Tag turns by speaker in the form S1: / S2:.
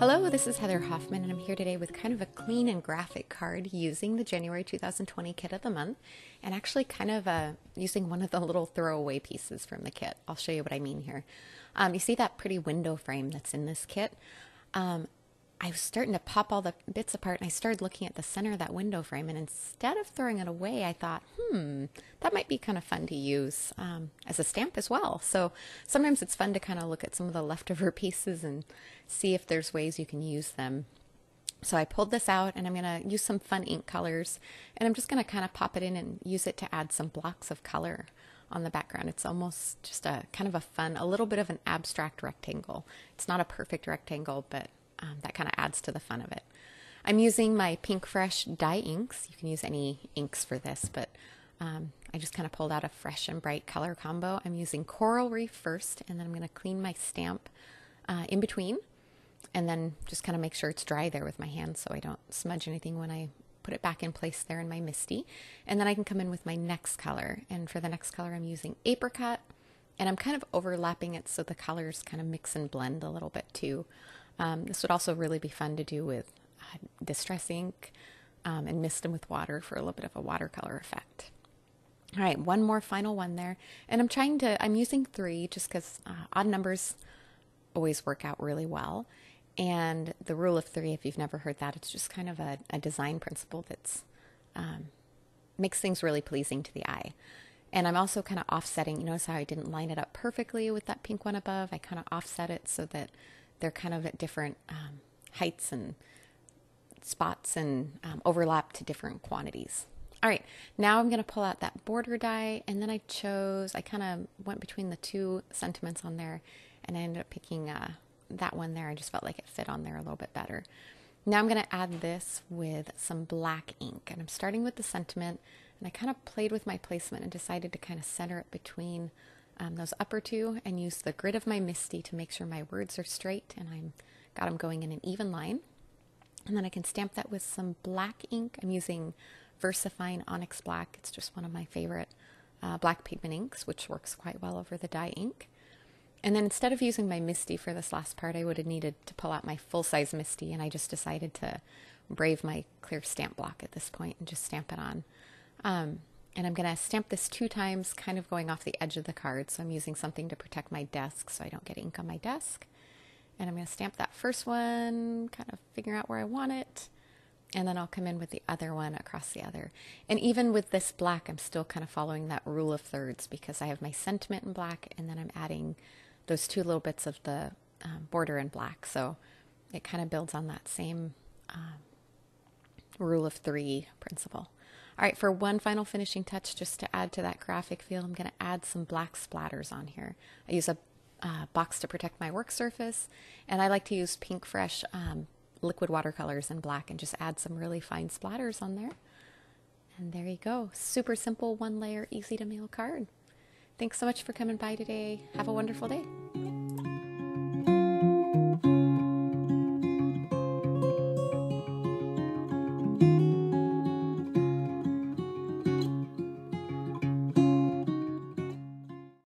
S1: Hello, this is Heather Hoffman, and I'm here today with kind of a clean and graphic card using the January 2020 kit of the month, and actually kind of using one of the little throwaway pieces from the kit. I'll show you what I mean here. You see that pretty window frame that's in this kit? I was starting to pop all the bits apart, and I started looking at the center of that window frame, and instead of throwing it away, I thought, that might be kind of fun to use as a stamp as well. So sometimes it's fun to kind of look at some of the leftover pieces and see if there's ways you can use them. So I pulled this out, and I'm going to use some fun ink colors, and I'm just going to kind of pop it in and use it to add some blocks of color on the background. It's almost just a kind of a fun, a little bit of an abstract rectangle. It's not a perfect rectangle, but that kind of adds to the fun of it. I'm using my Pinkfresh dye inks. You can use any inks for this, but I just kind of pulled out a fresh and bright color combo. I'm using Coral Reef first, and then I'm going to clean my stamp in between, and then just kind of make sure it's dry there with my hands so I don't smudge anything when I put it back in place there in my Misty. And then I can come in with my next color, and for the next color I'm using Apricot, and I'm kind of overlapping it so the colors kind of mix and blend a little bit too. This would also really be fun to do with Distress ink and mist them with water for a little bit of a watercolor effect. All right, one more final one there. And I'm using 3 just because odd numbers always work out really well. And the rule of 3, if you've never heard that, it's just kind of a design principle that's makes things really pleasing to the eye. And I'm also kind of offsetting. You notice how I didn't line it up perfectly with that pink one above? I kind of offset it so that they're kind of at different heights and spots and overlap to different quantities. All right, now I'm going to pull out that border die, and then I kind of went between the 2 sentiments on there, and I ended up picking that one there. I just felt like it fit on there a little bit better. Now I'm going to add this with some black ink, and I'm starting with the sentiment, and I kind of played with my placement and decided to kind of center it between those upper 2 and use the grid of my Misty to make sure my words are straight and I've got them going in an even line. And then I can stamp that with some black ink. I'm using VersaFine Onyx Black. It's just one of my favorite black pigment inks, which works quite well over the dye ink. And then instead of using my Misty for this last part, I would have needed to pull out my full-size Misty, and I just decided to brave my clear stamp block at this point and just stamp it on. And I'm going to stamp this 2 times, kind of going off the edge of the card. So I'm using something to protect my desk so I don't get ink on my desk. And I'm going to stamp that first one, kind of figure out where I want it. And then I'll come in with the other one across the other. And even with this black, I'm still kind of following that rule of thirds because I have my sentiment in black, and then I'm adding those 2 little bits of the border in black. So it kind of builds on that same rule of 3 principle. All right, for one final finishing touch, just to add to that graphic feel, I'm going to add some black splatters on here. I use a box to protect my work surface, and I like to use Pinkfresh liquid watercolors in black and just add some really fine splatters on there. And there you go. Super simple, 1-layer, easy to mail card. Thanks so much for coming by today. Have a wonderful day.